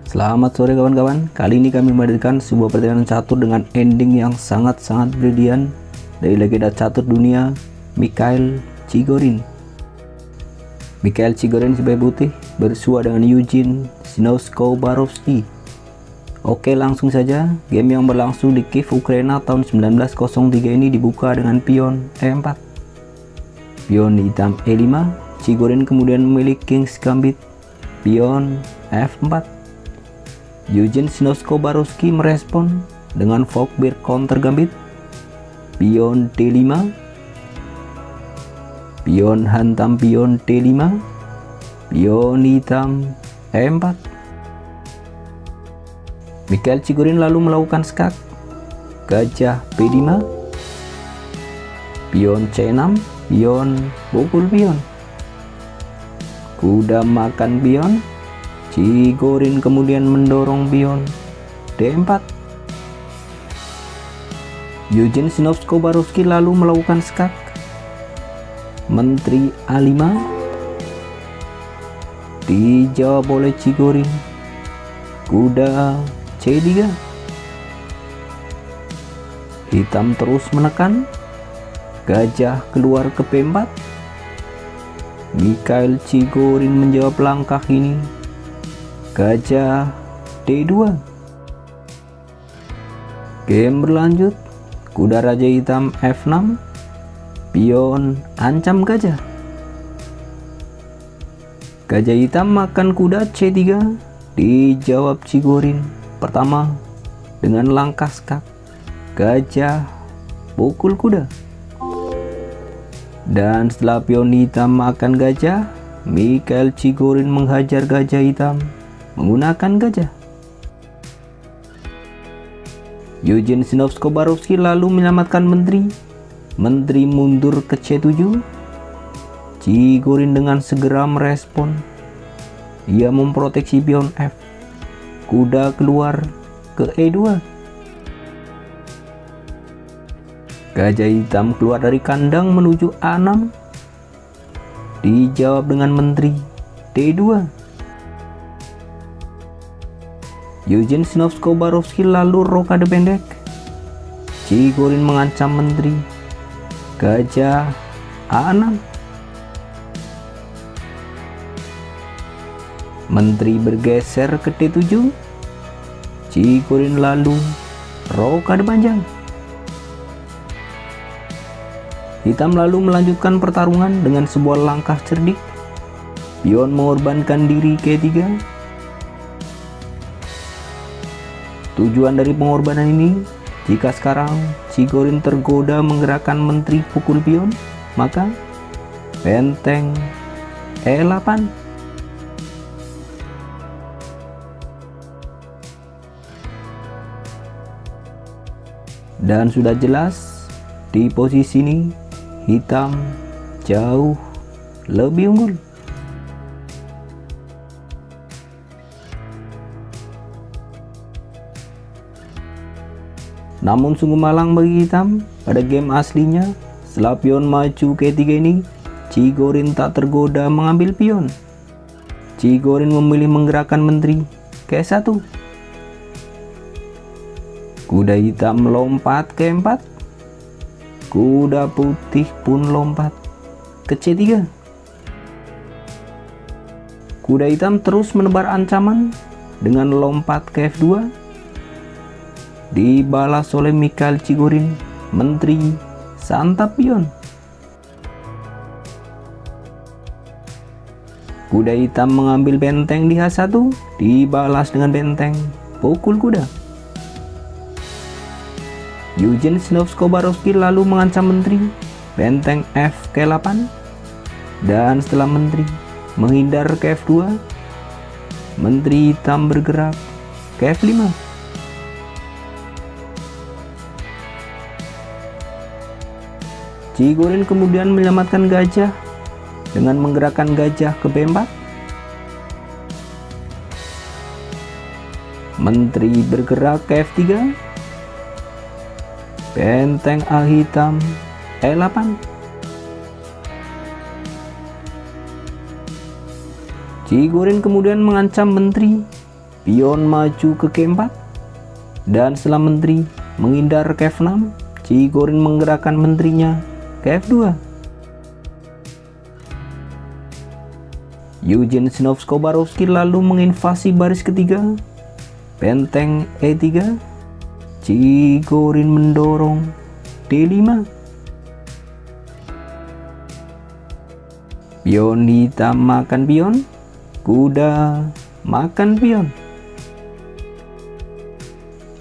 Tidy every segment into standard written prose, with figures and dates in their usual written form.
Selamat sore kawan-kawan. Kali ini kami menghadirkan sebuah pertandingan catur dengan ending yang sangat-sangat brilian dari legenda catur dunia Mikhail Chigorin. Mikhail Chigorin sebagai putih bersua dengan Eugene Sinoskobarovsky. Oke, langsung saja. Game yang berlangsung di Kiev, Ukraina tahun 1903 ini dibuka dengan pion E4. Pion hitam E5. Chigorin kemudian memilih King's Gambit. Pion F4. Eugene Sinoskobarovsky merespon dengan Fokbear counter gambit. Pion D5. Pion hantam pion D5. Pion hitam E4. Mikhail Chigorin lalu melakukan skak. Gajah B5. Pion C6. Pion pukul pion. Kuda makan pion. Chigorin kemudian mendorong pion D4. Eugene Sinoskobarovsky lalu melakukan skak. Menteri A5. Dijawab oleh Chigorin. Kuda C3. Hitam terus menekan. Gajah keluar ke P4. Mikhail Chigorin menjawab langkah ini. Gajah D2. Game berlanjut. Kuda raja hitam F6. Pion ancam gajah. Gajah hitam makan kuda C3. Dijawab Chigorin. Pertama dengan langkah skak. Gajah pukul kuda. Dan setelah pion hitam makan gajah, Mikhail Chigorin menghajar gajah hitam menggunakan gajah. Eugene Sinoskobarovsky lalu menyelamatkan menteri. Menteri mundur ke C7. Chigorin dengan segera merespon. Ia memproteksi pion F. Kuda keluar ke E2. Gajah hitam keluar dari kandang menuju A6. Dijawab dengan menteri D2. Eugene Sinoskobarovsky lalu rokade pendek. Chigorin mengancam menteri. Gajah A6. Menteri bergeser ke T7. Chigorin lalu rokade panjang. Hitam lalu melanjutkan pertarungan dengan sebuah langkah cerdik. Pion mengorbankan diri ke E3. Tujuan dari pengorbanan ini, jika sekarang Chigorin tergoda menggerakkan menteri pukul pion, maka benteng E8. Dan sudah jelas di posisi ini hitam jauh lebih unggul. Namun sungguh malang bagi hitam, pada game aslinya setelah pion maju ke E3 ini, Chigorin tak tergoda mengambil pion. Chigorin memilih menggerakkan menteri ke E1. Kuda hitam melompat ke E4. Kuda putih pun lompat ke C3. Kuda hitam terus menebar ancaman dengan lompat ke F2. Dibalas oleh Mikhail Chigorin. Menteri santap pion. Kuda hitam mengambil benteng di H1. Dibalas dengan benteng pukul kuda. Eugene Sinoskobarovsky lalu mengancam menteri. Benteng F ke 8. Dan setelah menteri menghindar ke F2, menteri hitam bergerak ke F5. Chigorin kemudian menyelamatkan gajah dengan menggerakkan gajah ke B4. Menteri bergerak ke F3. Benteng A hitam E8. Chigorin kemudian mengancam menteri. pion maju ke K4, dan setelah menteri menghindar ke F6, Chigorin menggerakkan menterinya ke F2. Eugene Zinovsko-Barovsky lalu menginvasi baris ketiga, benteng E3. Chigorin mendorong D5. Pion hitam makan pion, kuda makan pion.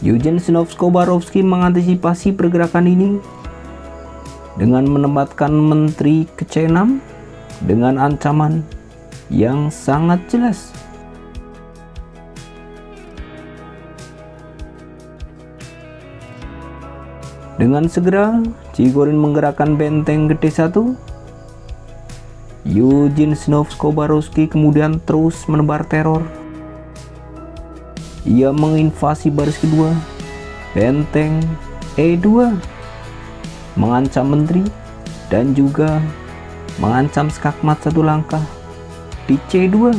Eugene Zinovsko-Barovsky mengantisipasi pergerakan ini dengan menempatkan menteri ke C6 dengan ancaman yang sangat jelas. Dengan segera, Chigorin menggerakkan benteng ke D1. Eugene Zinovsko-Barovsky kemudian terus menebar teror. Ia menginvasi baris kedua, benteng E2, mengancam menteri dan juga mengancam skakmat satu langkah di C2.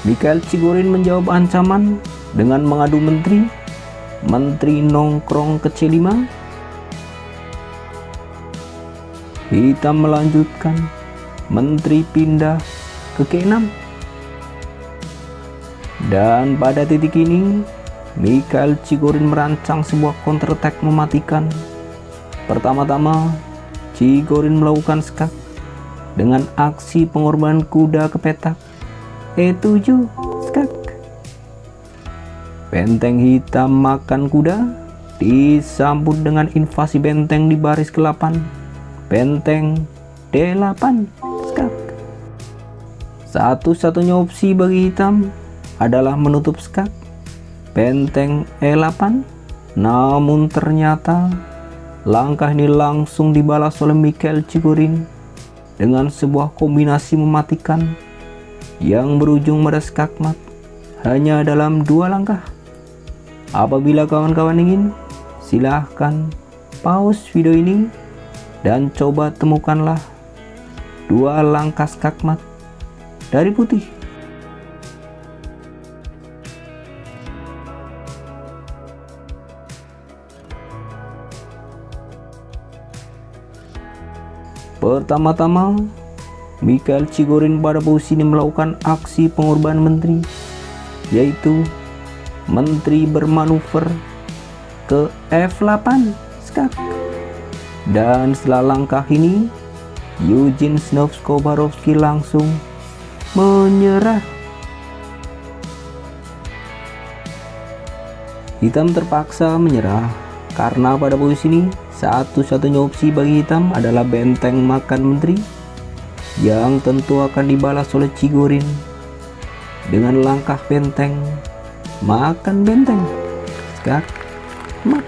Mikhail Chigorin menjawab ancaman dengan mengadu menteri. Menteri nongkrong ke C5. Hitam melanjutkan, menteri pindah ke K6. Dan pada titik ini, Mikhail Chigorin merancang sebuah counter attack mematikan. Pertama-tama, Chigorin melakukan skak dengan aksi pengorbanan kuda ke petak E7 skak. Benteng hitam makan kuda disambut dengan invasi benteng di baris ke-8, benteng D8 skak. Satu-satunya opsi bagi hitam adalah menutup skak benteng E8, namun ternyata langkah ini langsung dibalas oleh Mikhail Chigorin dengan sebuah kombinasi mematikan yang berujung pada skakmat hanya dalam 2 langkah. Apabila kawan-kawan ingin, silahkan pause video ini dan coba temukanlah 2 langkah skakmat dari putih. Pertama-tama, Mikhail Chigorin pada posisi ini melakukan aksi pengorbanan menteri, yaitu menteri bermanuver ke F8 skak. Dan setelah langkah ini, Eugene Zinovsko-Barovsky langsung menyerah. Hitam terpaksa menyerah karena pada posisi ini satu-satunya opsi bagi hitam adalah benteng makan menteri yang tentu akan dibalas oleh Chigorin dengan langkah benteng makan benteng skak mat.